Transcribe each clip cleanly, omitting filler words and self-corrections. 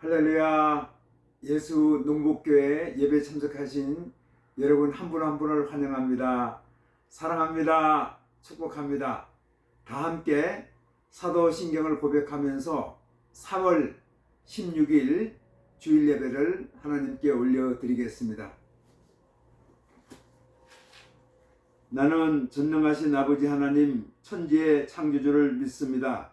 할렐루야. 예수 농복교회 예배 참석하신 여러분 한 분 한 분을 환영합니다. 사랑합니다. 축복합니다. 다 함께 사도신경을 고백하면서 3월 16일 주일 예배를 하나님께 올려드리겠습니다. 나는 전능하신 아버지 하나님 천지의 창조주를 믿습니다.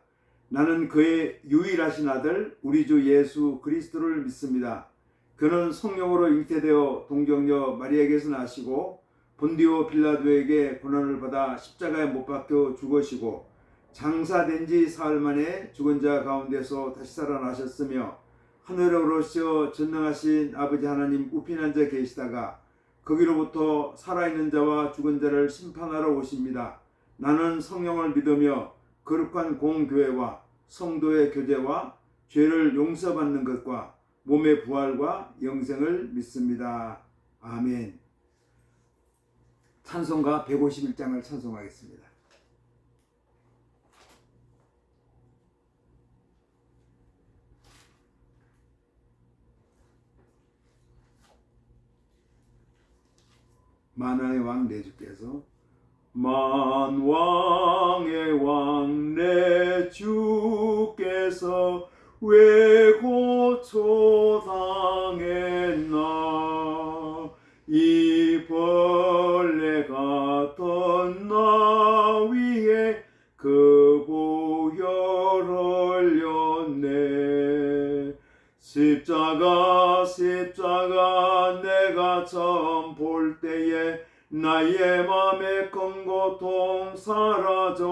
나는 그의 유일하신 아들 우리 주 예수 그리스도를 믿습니다. 그는 성령으로 잉태되어 동정녀 마리아에게서 나시고 본디오 빌라도에게 고난을 받아 십자가에 못 박혀 죽으시고 장사된 지 사흘 만에 죽은 자 가운데서 다시 살아나셨으며 하늘에 오르시어 전능하신 아버지 하나님 우편 앉아 계시다가 거기로부터 살아있는 자와 죽은 자를 심판하러 오십니다. 나는 성령을 믿으며 거룩한 공교회와 성도의 교제와 죄를 용서받는 것과 몸의 부활과 영생을 믿습니다. 아멘. 찬송가 151장을 찬송하겠습니다. 만왕의 왕 내 주께서 만왕의 왕 내 주께서 왜 고초당했나 이 벌레 같던 나 위에 그 보혈 흘렸네. 십자가 내가 처음 볼 때에 나의 맘에 큰 고통 사라져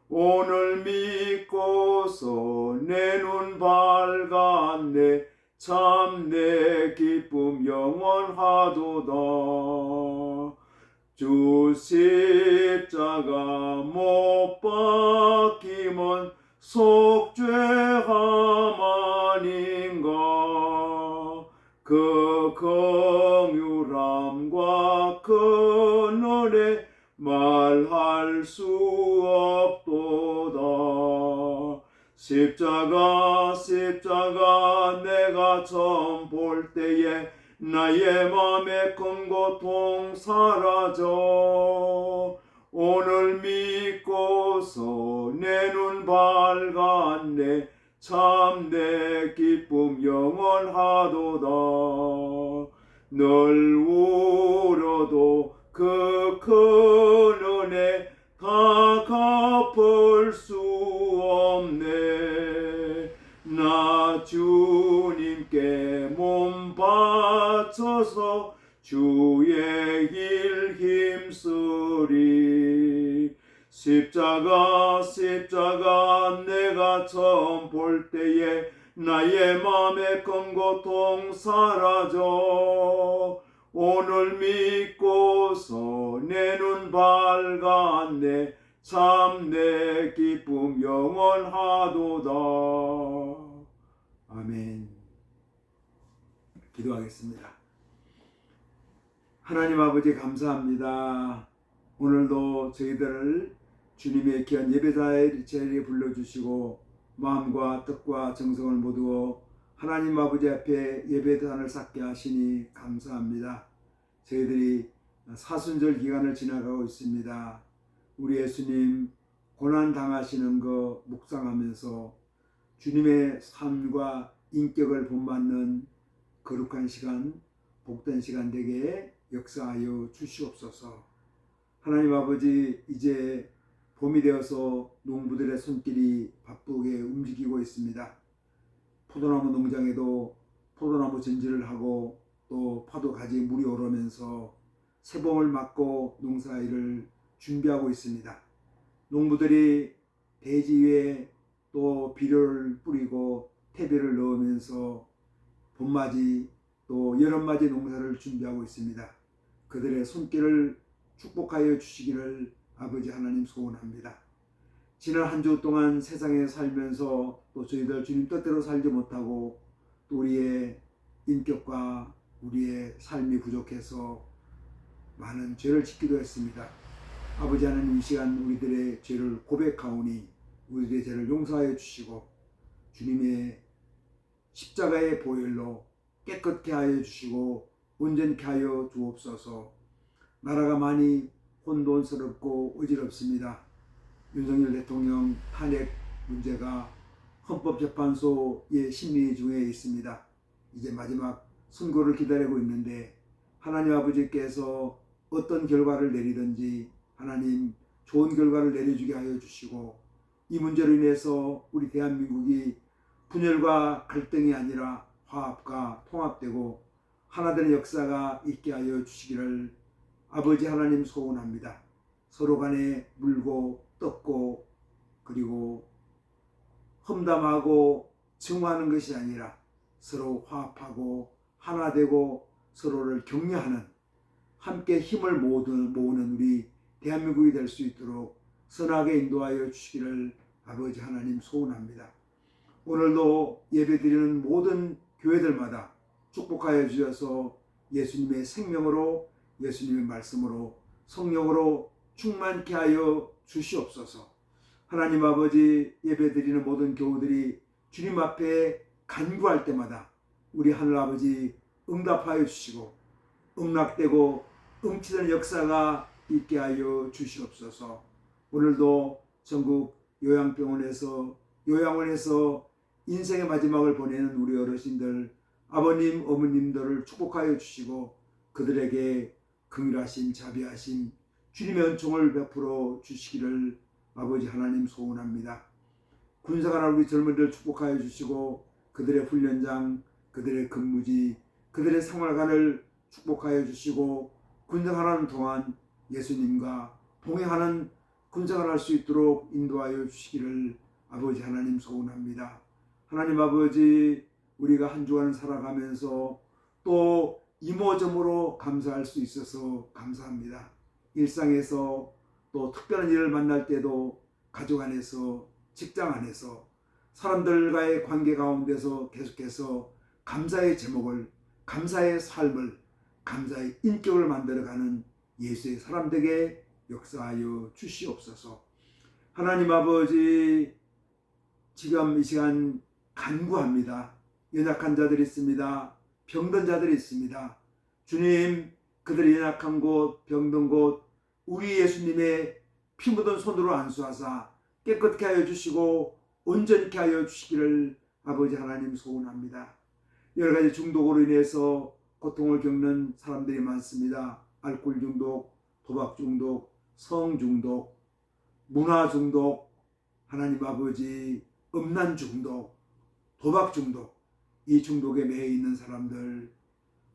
오늘 믿고서 내 눈 밝았네. 참 내 기쁨 영원하도다. 주 십자가 못 박힘은 속죄함 아닌가. 그 긍휼함과 그 은혜 말할 수 없도다. 십자가 내가 처음 볼 때에 나의 맘에 큰 고통 사라져 오늘 믿고서 내 눈 밝았네. 참 내 기쁨 영원하도다. 늘 울어도 그 큰 은혜 다 갚을 수 없네. 나 주님께 몸 바쳐서 주의 일 힘쓰리. 십자가 내가 처음 볼 때에 나의 맘에 큰 고통 사라져 오늘 믿고서 내 눈 밝았네. 참 내 기쁨 영원하도다. 아멘. 기도하겠습니다. 하나님 아버지 감사합니다. 오늘도 저희들을 주님의 귀한 예배자의 자리에 불러주시고 마음과 뜻과 정성을 모두어 하나님 아버지 앞에 예배단을 쌓게 하시니 감사합니다. 저희들이 사순절 기간을 지나가고 있습니다. 우리 예수님 고난 당하시는 거 묵상하면서 주님의 삶과 인격을 본받는 거룩한 시간, 복된 시간 되게 역사하여 주시옵소서. 하나님 아버지, 이제 봄이 되어서 농부들의 손길이 바쁘게 움직이고 있습니다. 포도나무 농장에도 포도나무 전지를 하고 또 파도 가지에 물이 오르면서 새봄을 맞고 농사일을 준비하고 있습니다. 농부들이 대지 위에 또 비료를 뿌리고 퇴비를 넣으면서 봄맞이 또 여름맞이 농사를 준비하고 있습니다. 그들의 손길을 축복하여 주시기를 아버지 하나님 소원합니다. 지난 한 주 동안 세상에 살면서 또 저희들 주님 뜻대로 살지 못하고 또 우리의 인격과 우리의 삶이 부족해서 많은 죄를 짓기도 했습니다. 아버지 하나님, 이 시간 우리들의 죄를 고백하오니 우리들의 죄를 용서하여 주시고 주님의 십자가의 보혈로 깨끗게 하여 주시고 온전케 하여 주옵소서. 나라가 많이 혼돈스럽고 어지럽습니다. 윤석열 대통령 탄핵 문제가 헌법재판소의 심리 중에 있습니다. 이제 마지막 선고를 기다리고 있는데 하나님 아버지께서 어떤 결과를 내리든지 하나님 좋은 결과를 내려주게 하여 주시고 이 문제로 인해서 우리 대한민국이 분열과 갈등이 아니라 화합과 통합되고 하나되는 역사가 있게 하여 주시기를 아버지 하나님 소원합니다. 서로 간에 물고 뜯고 그리고 험담하고 증오하는 것이 아니라 서로 화합하고 하나 되고 서로를 격려하는 함께 힘을 모으는 우리 대한민국이 될 수 있도록 선하게 인도하여 주시기를 아버지 하나님 소원합니다. 오늘도 예배드리는 모든 교회들마다 축복하여 주셔서 예수님의 생명으로 예수님의 말씀으로 성령으로 충만케 하여 주시옵소서. 하나님 아버지 예배드리는 모든 교우들이 주님 앞에 간구할 때마다 우리 하늘 아버지 응답하여 주시고 응락되고 응치되는 역사가 있게 하여 주시옵소서. 오늘도 전국 요양병원에서 요양원에서 인생의 마지막을 보내는 우리 어르신들 아버님 어머님들을 축복하여 주시고 그들에게 긍휼하심 자비하심 주님의 은총을 베풀어 주시기를 아버지 하나님 소원합니다. 군사관할 우리 젊은이들 축복하여 주시고 그들의 훈련장 그들의 근무지 그들의 생활관을 축복하여 주시고 군생활하는 동안 예수님과 동행하는 군생활할 수 있도록 인도하여 주시기를 아버지 하나님 소원합니다. 하나님 아버지 우리가 한 주간 살아가면서 또 이모저모로 감사할 수 있어서 감사합니다. 일상에서 또 특별한 일을 만날 때도 가족 안에서 직장 안에서 사람들과의 관계 가운데서 계속해서 감사의 제목을 감사의 삶을 감사의 인격을 만들어가는 예수의 사람들에게 역사하여 주시옵소서. 하나님 아버지 지금 이 시간 간구합니다. 연약한 자들이 있습니다. 병든 자들이 있습니다. 주님 그들의 연약한 곳 병든 곳 우리 예수님의 피 묻은 손으로 안수하사 깨끗게 하여 주시고 온전케 하여 주시기를 아버지 하나님 소원합니다. 여러가지 중독으로 인해서 고통을 겪는 사람들이 많습니다. 알코올 중독, 도박 중독, 성 중독, 문화 중독, 하나님 아버지 음란 중독, 도박 중독, 이 중독에 매여 있는 사람들,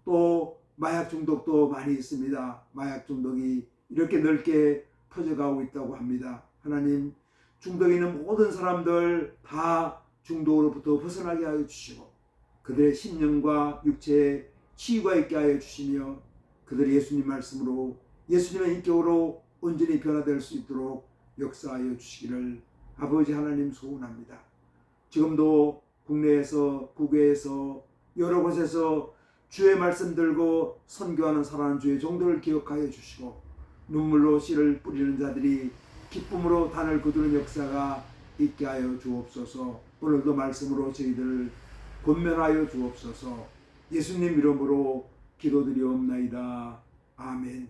또 마약 중독도 많이 있습니다. 마약 중독이 이렇게 넓게 퍼져가고 있다고 합니다. 하나님 중독에 있는 모든 사람들 다 중독으로부터 벗어나게 하여 주시고 그들의 심령과 육체에 치유가 있게 하여 주시며 그들이 예수님 말씀으로 예수님의 인격으로 온전히 변화될 수 있도록 역사하여 주시기를 아버지 하나님 소원합니다. 지금도 국내에서 국외에서 여러 곳에서 주의 말씀 들고 선교하는 사랑하는 주의 종들을 기억하여 주시고 눈물로 씨를 뿌리는 자들이 기쁨으로 단을 거두는 역사가 있게 하여 주옵소서. 오늘도 말씀으로 저희들을 권면하여 주옵소서. 예수님 이름으로 기도드리옵나이다. 아멘.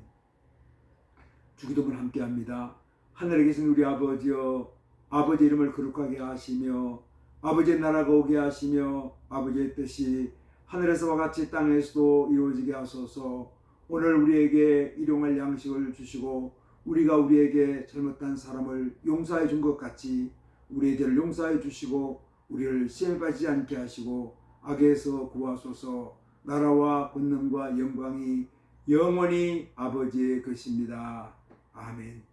주기도문 함께합니다. 하늘에 계신 우리 아버지여, 아버지 이름을 거룩하게 하시며 아버지의 나라가 오게 하시며 아버지의 뜻이 하늘에서와 같이 땅에서도 이루어지게 하소서. 오늘 우리에게 일용할 양식을 주시고 우리가 우리에게 잘못한 사람을 용서해 준 것 같이 우리의 죄를 용서해 주시고 우리를 시험에 빠지지 않게 하시고 악에서 구하소서. 나라와 권능과 영광이 영원히 아버지의 것입니다. 아멘.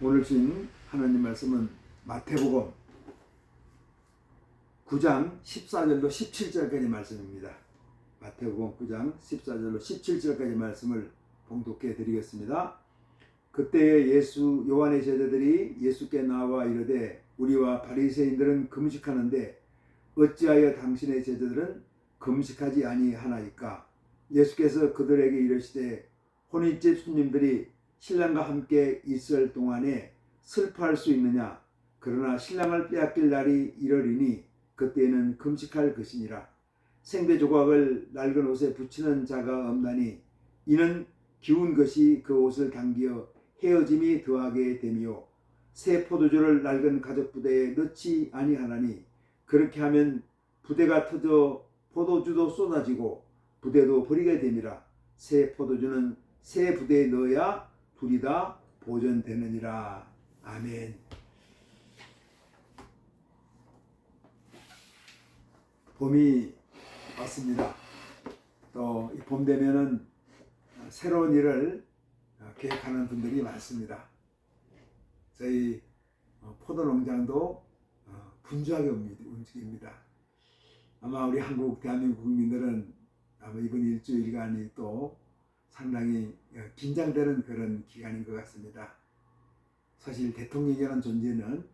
오늘 주신 하나님 말씀은 마태복음 9장 14절로 17절까지 말씀입니다. 마태복음 9장 14절로 17절까지 말씀을 봉독해 드리겠습니다. 그때 요한의 제자들이 예수께 나와 이르되 우리와 바리새인들은 금식하는데 어찌하여 당신의 제자들은 금식하지 아니하나이까? 예수께서 그들에게 이르시되 혼인집 손님들이 신랑과 함께 있을 동안에 슬퍼할 수 있느냐? 그러나 신랑을 빼앗길 날이 이르리니 그때에는 금식할 것이니라. 생배 조각을 낡은 옷에 붙이는 자가 없나니 이는 기운 것이 그 옷을 당기어 헤어짐이 더하게 되며 새 포도주를 낡은 가죽 부대에 넣지 아니하나니 그렇게 하면 부대가 터져 포도주도 쏟아지고 부대도 버리게 됨이라. 새 포도주는 새 부대에 넣어야 둘이 다 보존되느니라. 아멘. 봄이 왔습니다. 또 봄 되면은 새로운 일을 계획하는 분들이 많습니다. 저희 포도 농장도 분주하게 움직입니다. 아마 우리 한국 대한민국 국민들은 아마 이번 일주일간이 또 상당히 긴장되는 그런 기간인 것 같습니다. 사실 대통령이라는 존재는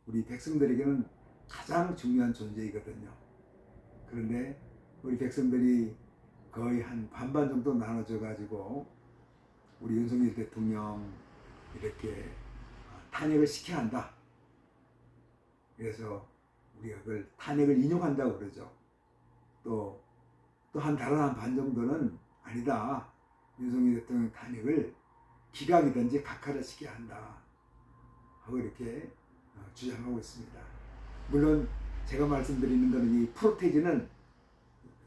우리 백성들에게는 가장 중요한 존재이거든요. 그런데 우리 백성들이 거의 한 반반 정도 나눠져 가지고 우리 윤석열 대통령 이렇게 탄핵을 시켜야 한다. 그래서 우리가 그걸 탄핵을 인용한다고 그러죠. 또 한 다른 한 반 정도는 아니다. 윤석열 대통령 탄핵을 기각이든지 각하를 시켜야 한다. 하고 이렇게 주장하고 있습니다. 물론 제가 말씀드리는 것은 이 프로테이지는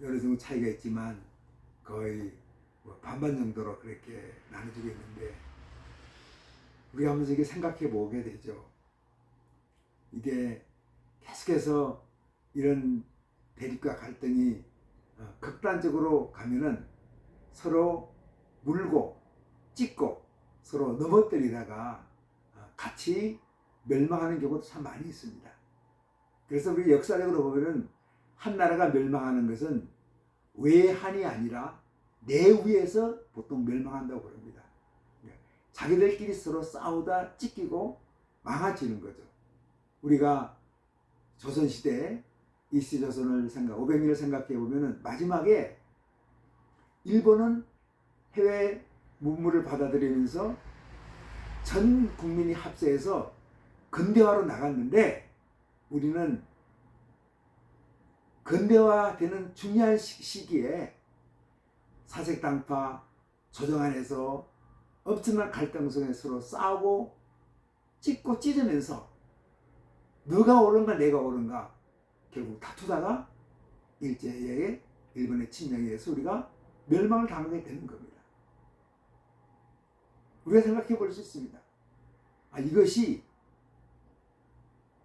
여러 정도 차이가 있지만 거의 반반 정도로 그렇게 나눠지고 있는데 우리가 한번 이게 생각해 보게 되죠. 이게 계속해서 이런 대립과 갈등이 극단적으로 가면은 서로 물고 찢고 서로 넘어뜨리다가 같이 멸망하는 경우도 참 많이 있습니다. 그래서 우리 역사적으로 보면은 한 나라가 멸망하는 것은 외한이 아니라 내위에서 보통 멸망한다고 그럽니다. 자기들끼리 서로 싸우다 찢기고 망아지는 거죠. 우리가 조선시대 이시조선을 500년을 생각해 보면은 마지막에 일본은 해외 문물을 받아들이면서 전 국민이 합세해서 근대화로 나갔는데 우리는 근대화되는 중요한 시기에 사색당파 조정 안에서 엄청난 갈등 속에 서로 싸우고 찢고 찢으면서 너가 옳은가 내가 옳은가 결국 다투다가 일제의 일본의 침략에 의해서 우리가 멸망을 당하게 되는 겁니다. 우리가 생각해 볼 수 있습니다. 이것이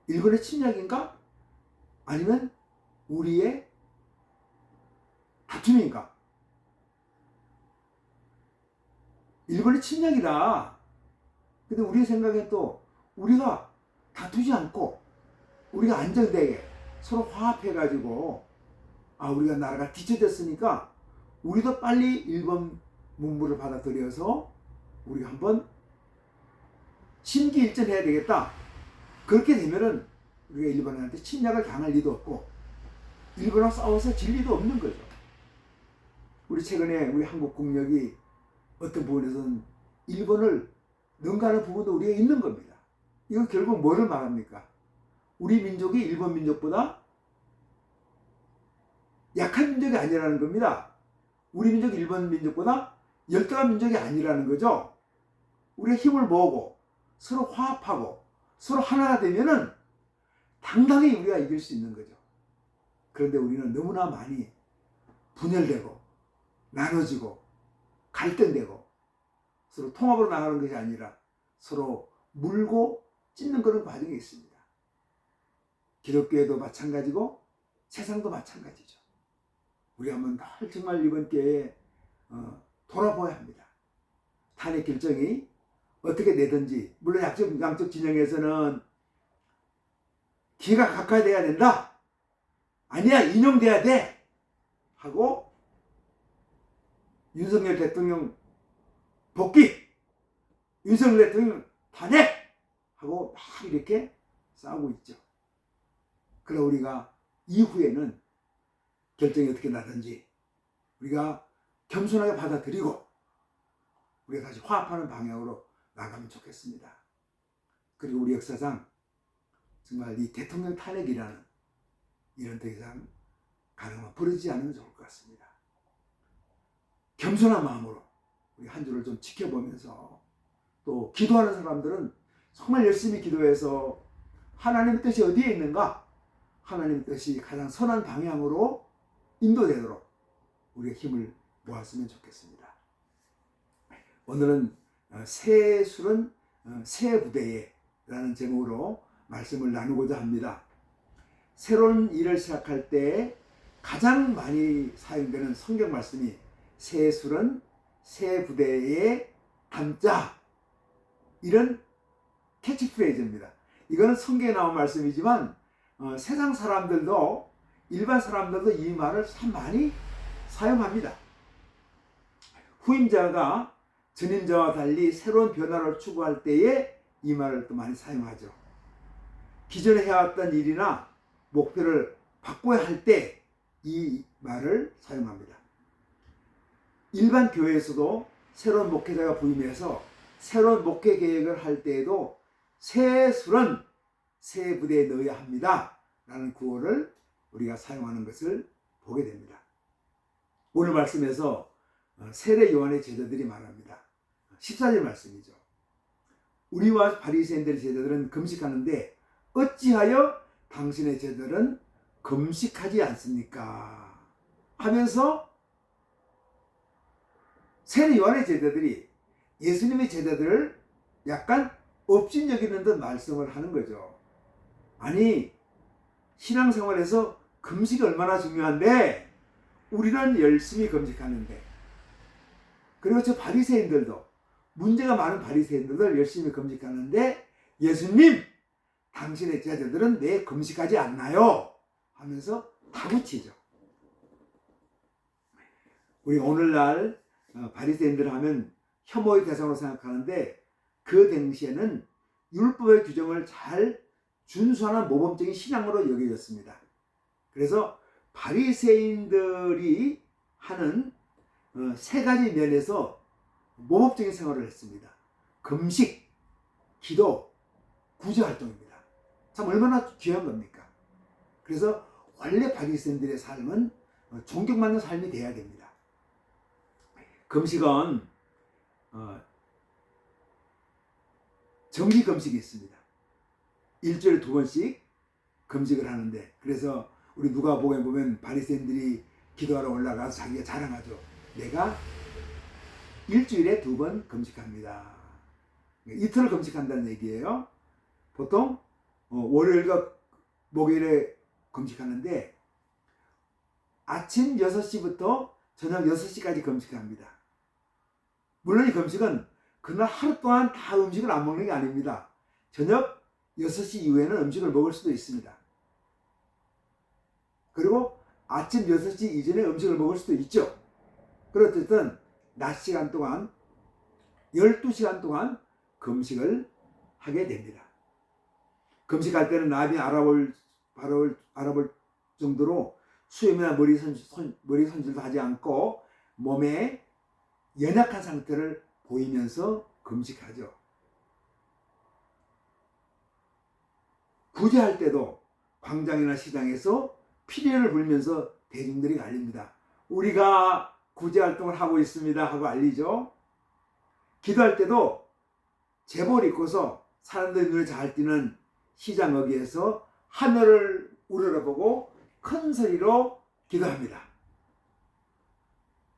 일본의 침략인가? 아니면 우리의 다툼인가? 일본의 침략이다. 근데 우리의 생각엔 또 우리가 다투지 않고 우리가 안정되게 서로 화합해가지고 우리가 나라가 뒤쳐졌으니까 우리도 빨리 일본 문물을 받아들여서 우리가 한번 심기일전해야 되겠다. 그렇게 되면은 우리가 일본한테 침략을 당할 리도 없고 일본하고 싸워서 질 리도 없는 거죠. 우리 최근에 우리 한국 국력이 어떤 부분에서는 일본을 능가하는 부분도 우리가 있는 겁니다. 이건 결국 뭐를 말합니까? 우리 민족이 일본 민족보다 약한 민족이 아니라는 겁니다. 우리 민족이 일본 민족보다 열등한 민족이 아니라는 거죠. 우리가 힘을 모으고 서로 화합하고 서로 하나가 되면은 당당히 우리가 이길 수 있는 거죠. 그런데 우리는 너무나 많이 분열되고 나눠지고 갈등되고 서로 통합으로 나가는 것이 아니라 서로 물고 찢는 그런 과정이 있습니다. 기독교에도 마찬가지고 세상도 마찬가지죠. 우리 한번 정말 이번 기회에 돌아봐야 합니다. 탄핵 결정이 어떻게 되든지 물론 양쪽 진영에서는 기회가 가까이 돼야 된다. 아니야 인용돼야 돼. 하고 윤석열 대통령 복귀, 윤석열 대통령 탄핵 하고 막 이렇게 싸우고 있죠. 그럼 우리가 이후에는 결정이 어떻게 나든지 우리가 겸손하게 받아들이고 우리가 다시 화합하는 방향으로 나가면 좋겠습니다. 그리고 우리 역사상 정말 이 대통령 탄핵이라는 이런 더 이상 가능하면 벌어지지 않으면 좋을 것 같습니다. 겸손한 마음으로 우리 한 주를 좀 지켜보면서 또 기도하는 사람들은 정말 열심히 기도해서 하나님의 뜻이 어디에 있는가? 하나님의 뜻이 가장 선한 방향으로 인도되도록 우리의 힘을 모았으면 좋겠습니다. 오늘은 새 술은 새 부대에 라는 제목으로 말씀을 나누고자 합니다. 새로운 일을 시작할 때 가장 많이 사용되는 성경 말씀이 새 술은 새 부대에 담자, 이런 캐치프레이즈입니다. 이거는 성경에 나온 말씀이지만 세상 사람들도, 일반 사람들도 이 말을 참 많이 사용합니다. 후임자가 전임자와 달리 새로운 변화를 추구할 때에 이 말을 또 많이 사용하죠. 기존에 해왔던 일이나 목표를 바꿔야 할 때 이 말을 사용합니다. 일반 교회에서도 새로운 목회자가 부임해서 새로운 목회 계획을 할 때에도 새 술은 새 부대에 넣어야 합니다 라는 구호를 우리가 사용하는 것을 보게 됩니다. 오늘 말씀에서 세례 요한의 제자들이 말합니다. 14절 말씀이죠. 우리와 바리새인들의 제자들은 금식하는데 어찌하여 당신의 제자들은 금식하지 않습니까? 하면서 세례 요한의 제자들이 예수님의 제자들을 약간 업신여기는 듯 말씀을 하는 거죠. 아니, 신앙생활에서 금식이 얼마나 중요한데 우리는 열심히 금식하는데, 그리고 저 바리새인들도, 문제가 많은 바리새인들도 열심히 금식하는데 예수님, 당신의 제자들은 왜 금식하지 않나요? 하면서 다구치죠. 우리 오늘날 바리새인들 하면 혐오의 대상으로 생각하는데 그 당시에는 율법의 규정을 잘 준수하는 모범적인 신앙으로 여겨졌습니다. 그래서 바리새인들이 하는 세 가지 면에서 모범적인 생활을 했습니다. 금식, 기도, 구제활동입니다. 참 얼마나 귀한 겁니까? 그래서 원래 바리새인들의 삶은 존경받는 삶이 돼야 됩니다. 금식은 정기 금식이 있습니다. 일주일에 2번씩 금식을 하는데, 그래서 우리 누가복음에 보면 바리새인들이 기도하러 올라가서 자기가 자랑하죠. 내가 일주일에 2번 금식합니다. 이틀을 금식한다는 얘기예요. 보통 월요일과 목요일에 금식하는데 아침 6시부터 저녁 6시까지 금식합니다. 물론 이 금식은 그날 하루 동안 다 음식을 안 먹는 게 아닙니다. 저녁 6시 이후에는 음식을 먹을 수도 있습니다. 그리고 아침 6시 이전에 음식을 먹을 수도 있죠. 그렇든 낮 시간 동안 12시간 동안 금식을 하게 됩니다. 금식할 때는 남이 알아볼 정도로 수염이나 머리 손질도 하지 않고 몸에 연약한 상태를 보이면서 금식하죠. 구제할 때도 광장이나 시장에서 피리를 불면서 대중들이 알립니다. 우리가 구제활동을 하고 있습니다 하고 알리죠. 기도할 때도 제복을 입고서 사람들이 눈에 잘 띄는 시장 어귀에서 하늘을 우러러보고 큰 소리로 기도합니다.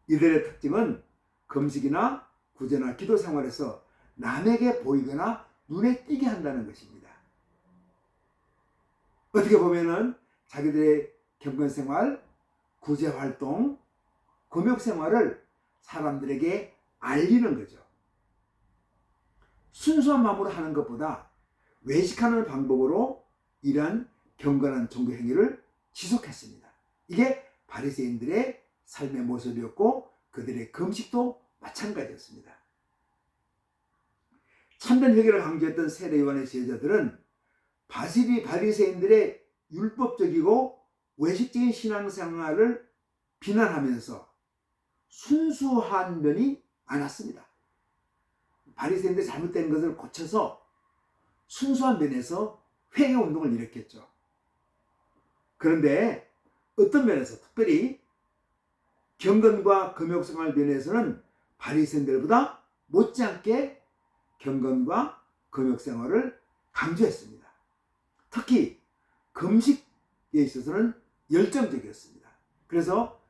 이들의 특징은 금식이나 구제나 기도 생활에서 남에게 보이거나 눈에 띄게 한다는 것입니다. 어떻게 보면은 자기들의 경건생활, 구제활동, 금욕생활을 사람들에게 알리는 거죠. 순수한 마음으로 하는 것보다 외식하는 방법으로 이러한 경건한 종교 행위를 지속했습니다. 이게 바리새인들의 삶의 모습이었고 그들의 금식도 마찬가지였습니다. 참된 회개를 강조했던 세례 요한의 제자들은 바리새인들의 율법적이고 외식적인 신앙생활을 비난하면서 순수한 면이 많았습니다. 바리새인들 잘못된 것을 고쳐서 순수한 면에서 회개 운동을 일으켰죠. 그런데 어떤 면에서 특별히 경건과 금욕생활 면에서는 바리새인들보다 못지않게 경건과 금욕생활을 강조했습니다. 특히 금식에 있어서는 열정적이었습니다. 그래서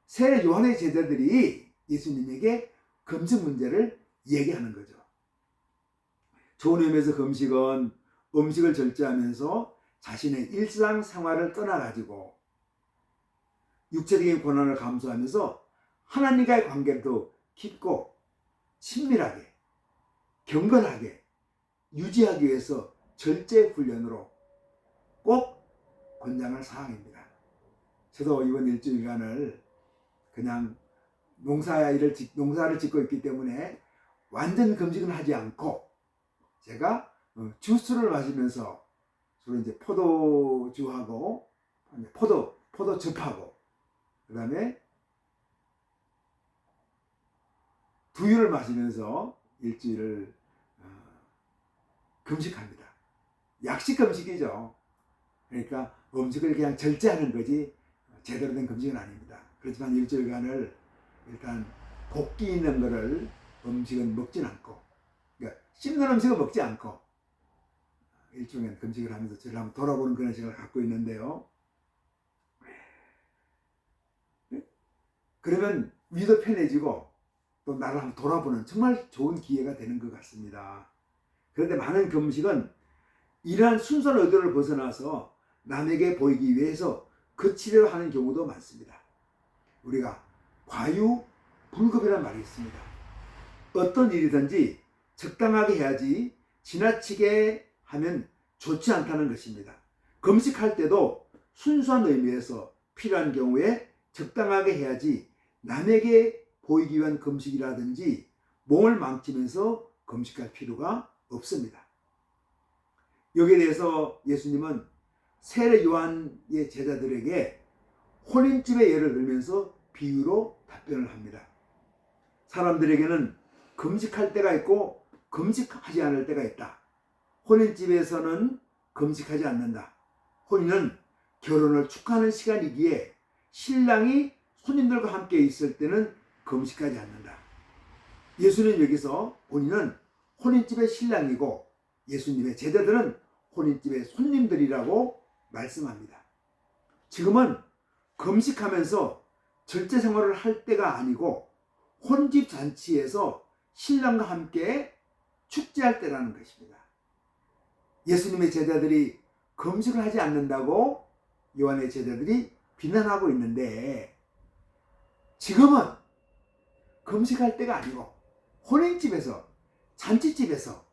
세례 요한의 제자들이 예수님에게 금식 문제를 얘기하는 거죠. 좋은 의미에서 금식은 음식을 절제하면서 자신의 일상생활을 떠나가지고 육체적인 고난을 감수하면서 하나님과의 관계를 더 깊고 친밀하게 경건하게 유지하기 위해서 절제 훈련으로 꼭 권장할 사항입니다. 저도 이번 일주일간을 그냥 농사를 짓고 있기 때문에 완전 금식은 하지 않고 제가 주스를 마시면서 주로 이제 포도주하고 포도즙하고 그 다음에 두유를 마시면서 일주일을 금식합니다. 약식 금식이죠. 그러니까 음식을 그냥 절제하는 거지 제대로 된 금식은 아닙니다. 그렇지만 일주일간을 일단 볶기 있는 거를 음식은 먹진 않고, 그러니까 씹는 음식은 먹지 않고 일종의 금식을 하면서 저를 한번 돌아보는 그런 시간을 갖고 있는데요. 그러면 위도 편해지고 또 나를 한번 돌아보는 정말 좋은 기회가 되는 것 같습니다. 그런데 많은 금식은 이러한 순수한 의도를 벗어나서 남에게 보이기 위해서 거치려 하는 경우도 많습니다. 우리가 과유불급이라는 말이 있습니다. 어떤 일이든지 적당하게 해야지 지나치게 하면 좋지 않다는 것입니다. 금식할 때도 순수한 의미에서 필요한 경우에 적당하게 해야지 남에게 보이기 위한 금식이라든지 몸을 망치면서 금식할 필요가 없습니다. 여기에 대해서 예수님은 세례 요한의 제자들에게 혼인집의 예를 들면서 비유로 답변을 합니다. 사람들에게는 금식할 때가 있고 금식하지 않을 때가 있다. 혼인집에서는 금식하지 않는다. 혼인은 결혼을 축하하는 시간이기에 신랑이 손님들과 함께 있을 때는 금식하지 않는다. 예수는 여기서 혼인은 혼인집의 신랑이고 예수님의 제자들은 혼인집의 손님들이라고 말씀합니다. 지금은 금식하면서 절제 생활을 할 때가 아니고 혼집 잔치에서 신랑과 함께 축제할 때라는 것입니다. 예수님의 제자들이 금식을 하지 않는다고 요한의 제자들이 비난하고 있는데 지금은 금식할 때가 아니고 혼인집에서 잔치집에서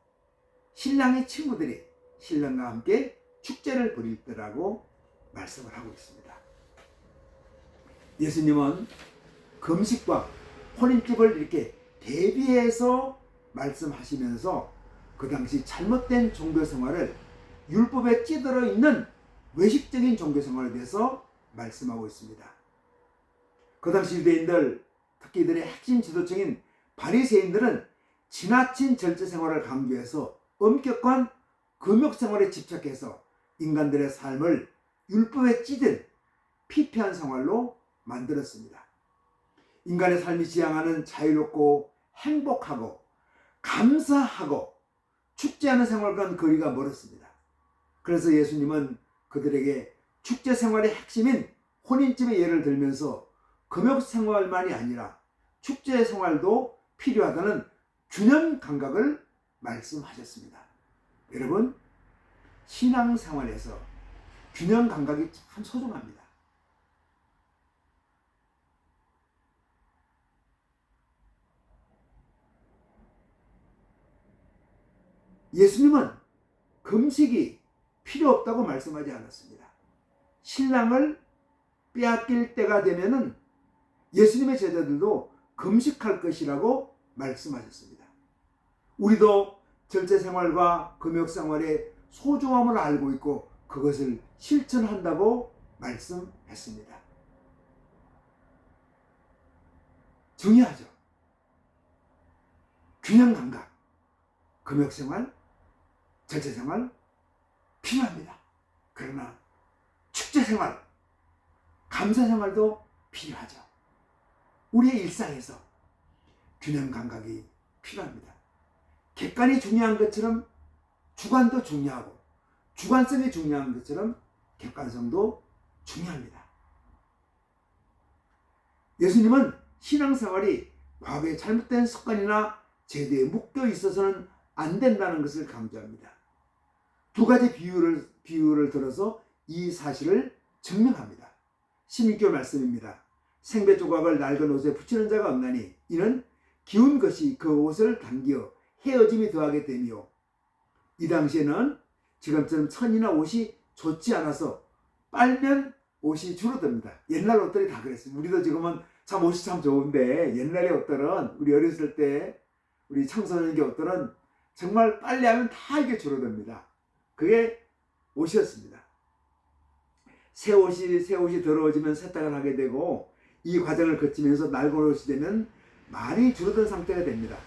신랑의 친구들이 신랑과 함께 축제를 벌일 때라고 말씀을 하고 있습니다. 예수님은 금식과 혼인집을 이렇게 대비해서 말씀하시면서 그 당시 잘못된 종교생활을 율법에 찌들어 있는 외식적인 종교생활에 대해서 말씀하고 있습니다. 그 당시 유대인들, 특히 이들의 핵심 지도층인 바리새인들은 지나친 절제생활을 강조해서 엄격한 금욕생활에 집착해서 인간들의 삶을 율법에 찌든 피폐한 생활로 만들었습니다. 인간의 삶이 지향하는 자유롭고 행복하고 감사하고 축제하는 생활과는 거리가 멀었습니다. 그래서 예수님은 그들에게 축제 생활의 핵심인 혼인집의 예를 들면서 금욕 생활만이 아니라 축제 생활도 필요하다는 균형 감각을 말씀하셨습니다. 여러분, 신앙생활에서 균형 감각이 참 소중합니다. 예수님은 금식이 필요 없다고 말씀하지 않았습니다. 신랑을 빼앗길 때가 되면은 예수님의 제자들도 금식할 것이라고 말씀하셨습니다. 우리도 절제 생활과 금욕 생활의 소중함을 알고 있고 그것을 실천한다고 말씀했습니다. 중요하죠. 균형 감각. 금욕생활, 절제생활 필요합니다. 그러나 축제생활, 감사생활도 필요하죠. 우리의 일상에서 균형 감각이 필요합니다. 객관이 중요한 것처럼 주관도 중요하고, 주관성이 중요한 것처럼 객관성도 중요합니다. 예수님은 신앙생활이 과거의 잘못된 습관이나 제도에 묶여 있어서는 안 된다는 것을 강조합니다. 두 가지 비유를 들어서 이 사실을 증명합니다. 신명기 말씀입니다. 생배 조각을 낡은 옷에 붙이는 자가 없나니 이는 기운 것이 그 옷을 당겨 헤어짐이 더하게 되며, 이 당시에는 지금처럼 천이나 옷이 좋지 않아서 빨면 옷이 줄어듭니다. 옛날 옷들이 다 그랬습니다. 우리도 지금은 참 옷이 참 좋은데, 옛날의 옷들은, 우리 어렸을 때 우리 청소년기 옷들은 정말 빨래하면 다 이게 줄어듭니다. 그게 옷이었습니다. 새 옷이 더러워지면 세탁을 하게 되고, 이 과정을 거치면서 낡은 옷이 되면 많이 줄어든 상태가 됩니다.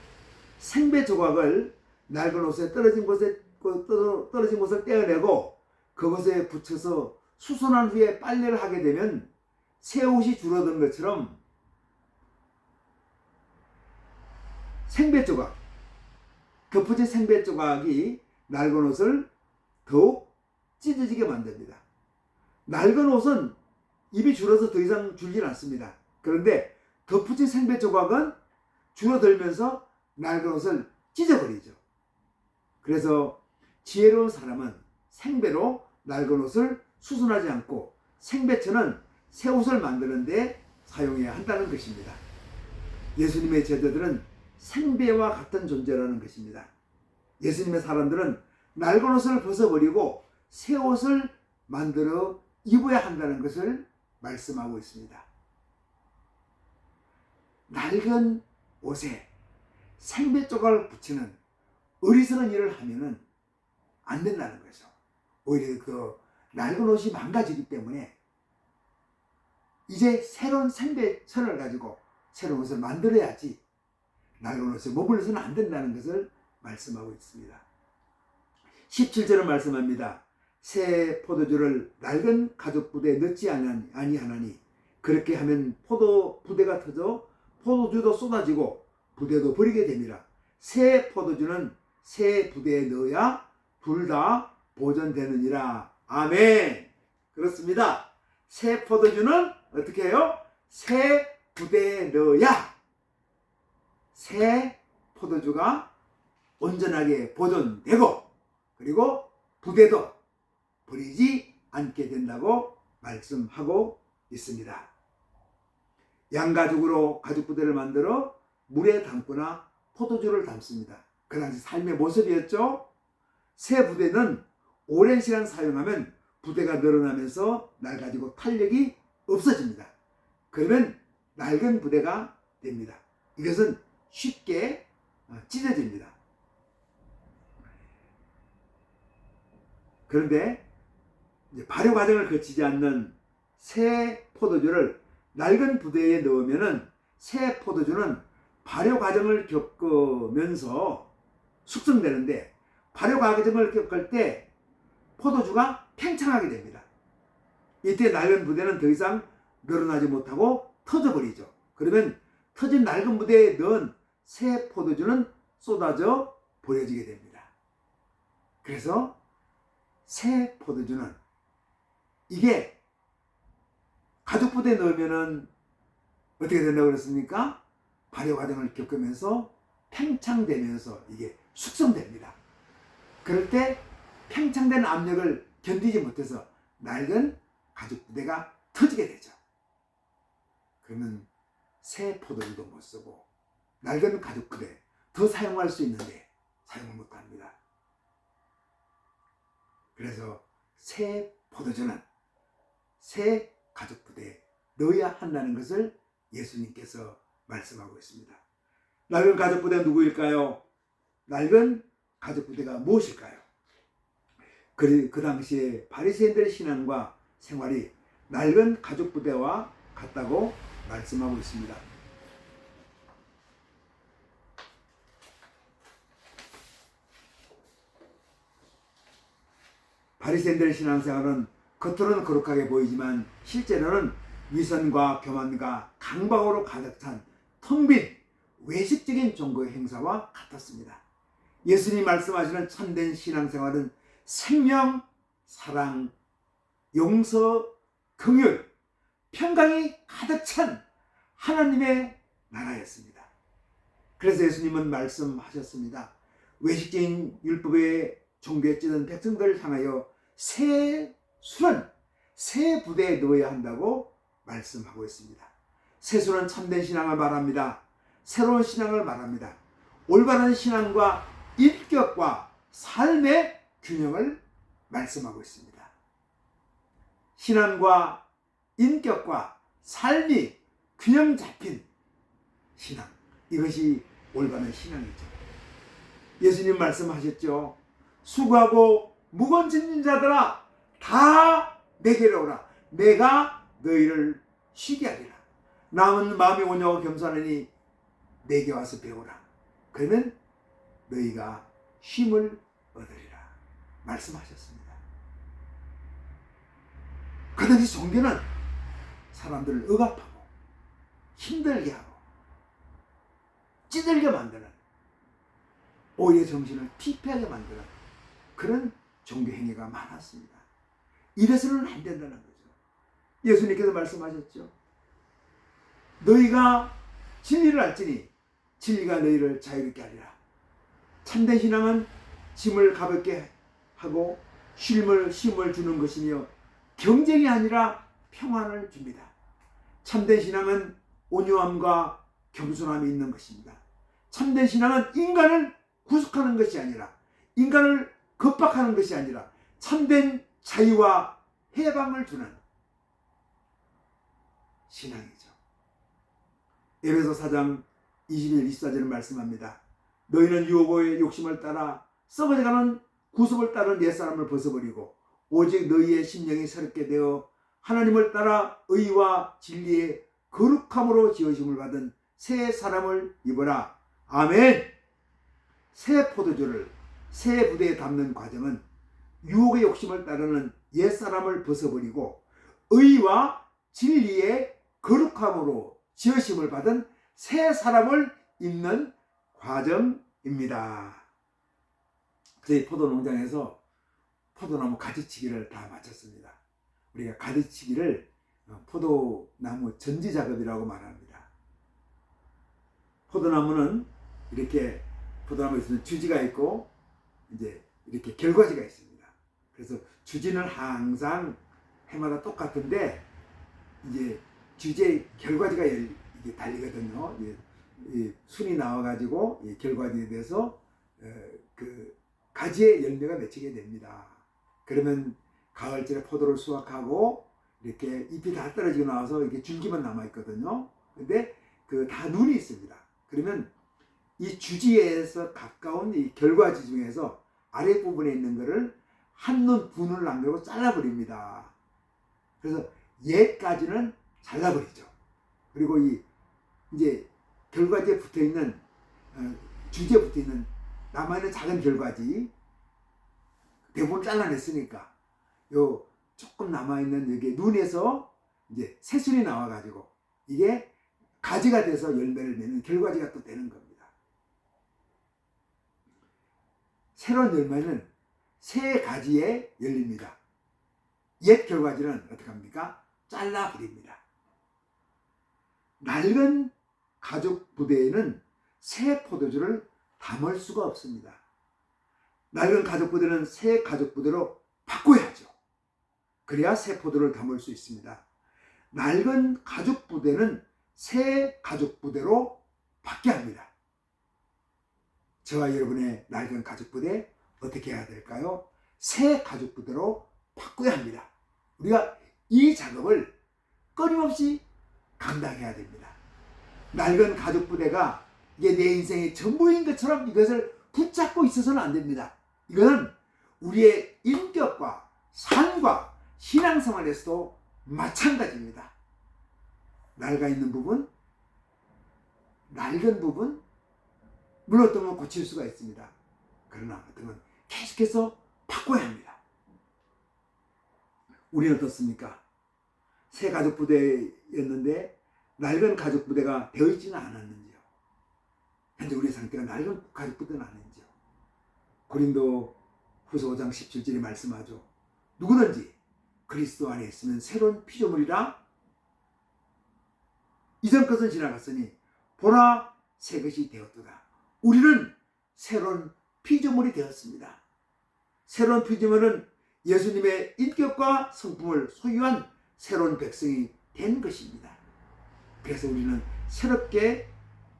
생배 조각을 낡은 옷에 떨어진 곳을 떼어내고 그것에 붙여서 수선한 후에 빨래를 하게 되면 새 옷이 줄어든 것처럼 생배 조각, 덮어진 생배 조각이 낡은 옷을 더욱 찢어지게 만듭니다. 낡은 옷은 입이 줄어서 더 이상 줄질 않습니다. 그런데 덮어진 생배 조각은 줄어들면서 낡은 옷을 찢어버리죠. 그래서 지혜로운 사람은 생배로 낡은 옷을 수선하지 않고 생배처는 새 옷을 만드는 데 사용해야 한다는 것입니다. 예수님의 제자들은 생배와 같은 존재라는 것입니다. 예수님의 사람들은 낡은 옷을 벗어버리고 새 옷을 만들어 입어야 한다는 것을 말씀하고 있습니다. 낡은 옷에 생배 조각을 붙이는 어리석은 일을 하면은 안 된다는 거죠. 오히려 그 낡은 옷이 망가지기 때문에 이제 새로운 생배천을 가지고 새로운 옷을 만들어야지 낡은 옷에 머물러서는 안 된다는 것을 말씀하고 있습니다. 17절은 말씀합니다. 새 포도주를 낡은 가죽 부대에 넣지 아니하나니 그렇게 하면 부대가 터져 포도주도 쏟아지고 부대도 버리게 됩니다. 새 포도주는 새 부대에 넣어야 둘 다 보존되느니라. 아멘. 그렇습니다. 새 포도주는 어떻게 해요? 새 부대에 넣어야 새 포도주가 온전하게 보존되고, 그리고 부대도 버리지 않게 된다고 말씀하고 있습니다. 양가죽으로 가죽 부대를 만들어 물에 담거나 포도주를 담습니다. 그 당시 삶의 모습이었죠. 새 부대는 오랜 시간 사용하면 부대가 늘어나면서 낡아지고 탄력이 없어집니다. 그러면 낡은 부대가 됩니다. 이것은 쉽게 찢어집니다. 그런데 이제 발효 과정을 거치지 않는 새 포도주를 낡은 부대에 넣으면은 새 포도주는 발효 과정을 겪으면서 숙성되는데, 발효 과정을 겪을 때 포도주가 팽창하게 됩니다. 이때 낡은 부대는 더 이상 늘어나지 못하고 터져버리죠. 그러면 터진 낡은 부대에 넣은 새 포도주는 쏟아져 버려지게 됩니다. 그래서 새 포도주는 이게 가죽 부대에 넣으면은 어떻게 된다고 그랬습니까? 발효 과정을 겪으면서 팽창되면서 이게 숙성됩니다. 그럴 때 팽창된 압력을 견디지 못해서 낡은 가죽 부대가 터지게 되죠. 그러면 새 포도주도 못 쓰고 낡은 가죽 부대 더 사용할 수 있는데 사용을 못합니다. 그래서 새 포도주는 새 가죽 부대에 넣어야 한다는 것을 예수님께서 말씀하고 있습니다. 낡은 가죽 부대는 누구일까요? 낡은 가죽 부대가 무엇일까요? 그 당시에 바리새인들의 신앙과 생활이 낡은 가죽 부대와 같다고 말씀하고 있습니다. 바리새인들의 신앙생활은 겉으로는 거룩하게 보이지만 실제로는 위선과 교만과 강박으로 가득 찬 텅 빈 외식적인 종교의 행사와 같았습니다. 예수님 말씀하시는 참된 신앙생활은 생명, 사랑, 용서, 긍휼, 평강이 가득 찬 하나님의 나라였습니다. 그래서 예수님은 말씀하셨습니다. 외식적인 율법의 종교에 찌든 백성들을 향하여 새 술은 새 부대에 넣어야 한다고 말씀하고 있습니다. 새 술은 참된 신앙을 말합니다. 새로운 신앙을 말합니다. 올바른 신앙과 인격과 삶의 균형을 말씀하고 있습니다. 신앙과 인격과 삶이 균형 잡힌 신앙, 이것이 올바른 신앙이죠. 예수님 말씀하셨죠. 수고하고 무거운 짐진 자들아 다 내게로 오라. 내가 너희를 쉬게 하리라. 남은 마음이 온유하고 겸손하니 내게 와서 배우라. 그러면 너희가 쉼을 얻으리라 말씀하셨습니다. 그 당시 종교는 사람들을 억압하고 힘들게 하고 찌들게 만드는, 오히려 정신을 피폐하게 만드는 그런 종교 행위가 많았습니다. 이래서는 안 된다는 거죠. 예수님께서 말씀하셨죠. 너희가 진리를 알지니 진리가 너희를 자유롭게 하리라. 참된 신앙은 짐을 가볍게 하고 쉼을 주는 것이며 경쟁이 아니라 평안을 줍니다. 참된 신앙은 온유함과 겸손함이 있는 것입니다. 참된 신앙은 인간을 구속하는 것이 아니라, 인간을 겁박하는 것이 아니라 참된 자유와 해방을 주는 신앙이죠. 에베소 4장 21, 24절은 말씀합니다. 너희는 유혹의 욕심을 따라 썩어져가는 구습을 따른 옛사람을 벗어버리고 오직 너희의 심령이 새롭게 되어 하나님을 따라 의와 진리의 거룩함으로 지으심을 받은 새 사람을 입어라. 아멘. 새 포도주를 새 부대에 담는 과정은 유혹의 욕심을 따르는 옛사람을 벗어버리고 의와 진리의 거룩함으로 지으심을 받은 새 사람을 입는 과정입니다. 저희 포도 농장에서 포도나무 가지치기를 다 마쳤습니다. 우리가 가지치기를 포도나무 전지 작업이라고 말합니다. 포도나무는 이렇게 포도나무에 있으면 주지가 있고 이제 이렇게 결과지가 있습니다. 그래서 주지는 항상 해마다 똑같은데 이제 주지의 결과지가 이게 달리거든요. 순이 나와가지고 결과지에 대해서 그 가지에 열매가 맺히게 됩니다. 그러면 가을철에 포도를 수확하고 이렇게 잎이 다 떨어지고 나와서 이렇게 줄기만 남아 있거든요. 근데 그 다 눈이 있습니다. 그러면 이 주지에서 가까운 이 결과지 중에서 아랫부분에 있는 거를 한눈 분을 남기고 잘라버립니다. 그래서 얘까지는 잘라버리죠. 그리고 이제 결과지에 붙어있는 주지에 붙어있는 남아있는 작은 결과지 대부분 잘라냈으니까 요 조금 남아있는 여기 눈에서 이제 새순이 나와가지고 이게 가지가 돼서 열매를 맺는 결과지가 또 되는 겁니다. 새로운 열매는 새 가지에 열립니다. 옛 결과지는 어떻게 합니까? 잘라버립니다. 낡은 가죽 부대에는 새 포도주를 담을 수가 없습니다. 낡은 가죽 부대는 새 가죽 부대로 바꿔야죠. 그래야 새 포도를 담을 수 있습니다. 낡은 가죽 부대는 새 가죽 부대로 바뀌어야 합니다. 저와 여러분의 낡은 가죽 부대 어떻게 해야 될까요? 새 가죽 부대로 바꿔야 합니다. 우리가 이 작업을 끊임없이 감당해야 됩니다. 낡은 가죽 부대가 이게 내 인생의 전부인 것처럼 이것을 붙잡고 있어서는 안 됩니다. 이거는 우리의 인격과 삶과 신앙생활에서도 마찬가지입니다. 낡아 있는 부분, 낡은 부분, 물론 어떤 건, 고칠 수가 있습니다. 그러나 어떤 건 계속해서 바꿔야 합니다. 우리는 어떻습니까? 새 가족 부대였는데 낡은 가족 부대가 되어 있지는 않았는지요? 현재 우리의 상태가 낡은 가족 부대는 아닌지요? 고린도 후서 5장 17절에 말씀하죠. 누구든지 그리스도 안에 있으면 새로운 피조물이라. 이전 것은 지나갔으니 보라 새 것이 되었도다. 우리는 새로운 피조물이 되었습니다. 새로운 피조물은 예수님의 인격과 성품을 소유한 새로운 백성이 된 것입니다. 그래서 우리는 새롭게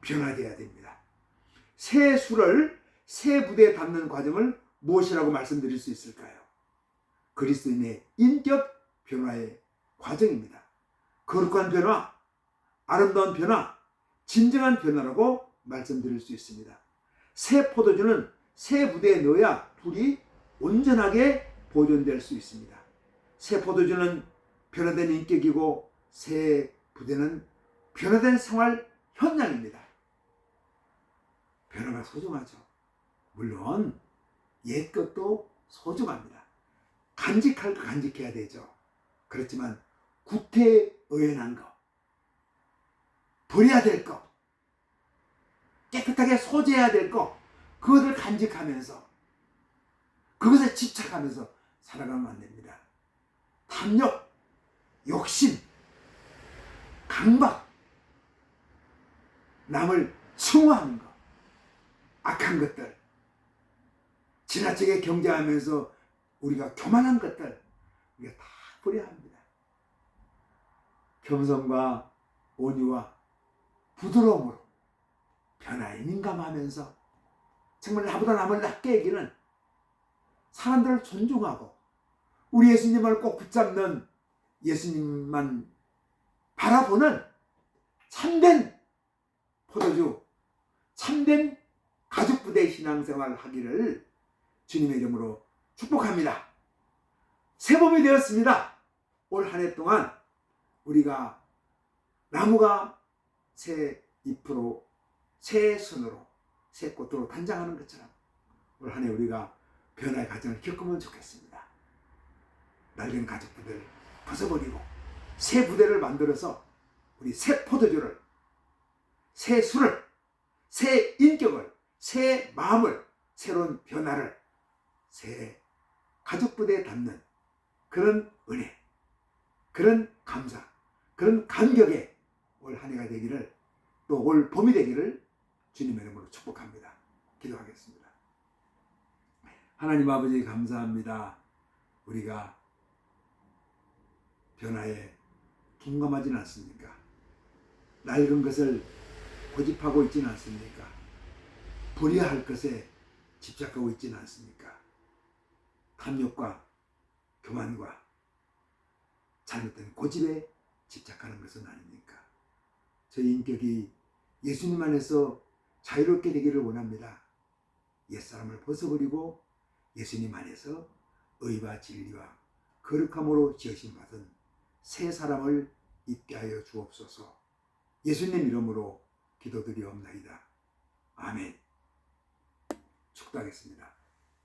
변화되어야 됩니다. 새 수를 새 부대에 담는 과정을 무엇이라고 말씀드릴 수 있을까요? 그리스도인의 인격 변화의 과정입니다. 거룩한 변화, 아름다운 변화, 진정한 변화라고 말씀드릴 수 있습니다. 새 포도주는 새 부대에 넣어야 불이 온전하게 보존될 수 있습니다. 새 포도주는 변화된 인격이고 새 부대는 변화된 생활 현장입니다. 변화가 소중하죠. 물론 옛 것도 소중합니다. 간직할 거 간직해야 되죠. 그렇지만 구태의연한 거, 버려야 될 거, 깨끗하게 소지해야 될 거, 그것을 간직하면서 그것에 집착하면서 살아가면 안 됩니다. 탐욕, 욕심, 강박, 남을 칭호하는 것, 악한 것들, 지나치게 경쟁하면서 우리가 교만한 것들, 우리가 다 버려야 합니다. 겸손과 온유와 부드러움으로 변화에 민감하면서 정말 나보다 남을 낮게 여기는 사람들을 존중하고 우리 예수님을 꼭 붙잡는 예수님만 바라보는 참된 포도주, 참된 가족부대 신앙생활 하기를 주님의 이름으로 축복합니다. 새 봄이 되었습니다. 올 한 해 동안 우리가 나무가 새 잎으로, 새 순으로, 새 꽃으로 단장하는 것처럼 올 한 해 우리가 변화의 과정을 겪으면 좋겠습니다. 낡은 가족부대를 벗어버리고 새 부대를 만들어서 우리 새 포도주를, 새 술을, 새 인격을, 새 마음을, 새로운 변화를 새 가족부대에 담는 그런 은혜, 그런 감사, 그런 감격의 올 한 해가 되기를, 또 올 봄이 되기를 주님의 이름으로 축복합니다. 기도하겠습니다. 하나님 아버지 감사합니다. 우리가 변화에 둔감하지는 않습니까? 낡은 것을 고집하고 있지는 않습니까? 버려야 할 것에 집착하고 있지는 않습니까? 탐욕과 교만과 잘못된 고집에 집착하는 것은 아닙니까? 저희 인격이 예수님 안에서 자유롭게 되기를 원합니다. 옛사람을 벗어버리고 예수님 안에서 의와 진리와 거룩함으로 지으심 받은 새 사람을 있게 하여 주옵소서. 예수님 이름으로 기도드리옵나이다. 아멘. 축도하겠습니다.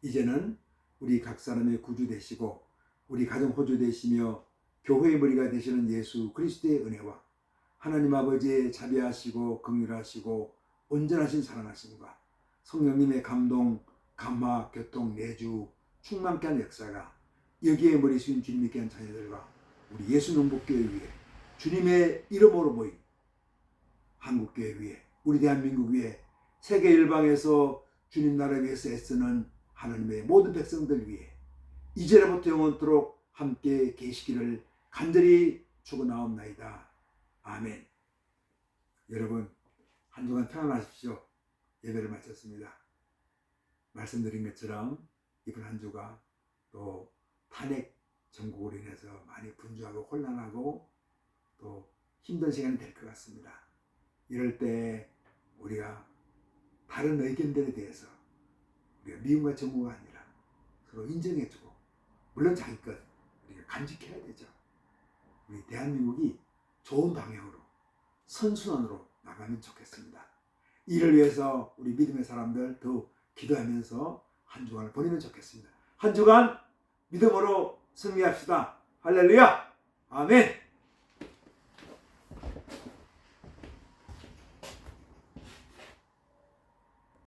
이제는 우리 각 사람의 구주 되시고 우리 가정 호주 되시며 교회의 머리가 되시는 예수 그리스도의 은혜와 하나님 아버지의 자비하시고 긍휼하시고 온전하신 사랑하심과 성령님의 감동, 감화, 교통, 내주, 충만케 한 역사가 여기에 머리 숙인 주님 믿게 한 자녀들과 우리 예수 농복교회 위에 주님의 이름으로 모인 한국교회 위에 우리 대한민국 위에 세계 일방에서 주님 나라 위해서 애쓰는 하나님의 모든 백성들 위해 이제로부터 영원토록 함께 계시기를 간절히 축원하옵나이다. 아멘. 여러분 한 주간 평안하십시오. 예배를 마쳤습니다. 말씀드린 것처럼 이번 한 주가 또 탄핵 정국으로 인해서 많이 분주하고 혼란하고 또 힘든 시간이 될 것 같습니다. 이럴 때 우리가 다른 의견들에 대해서 우리가 미움과 정오가 아니라 서로 인정해주고 물론 자기 것 우리가 간직해야 되죠. 우리 대한민국이 좋은 방향으로 선순환으로 나가면 좋겠습니다. 이를 위해서 우리 믿음의 사람들 더 기도하면서 한 주간을 보내면 좋겠습니다. 한 주간 믿음으로 승리합시다. 할렐루야! 아멘!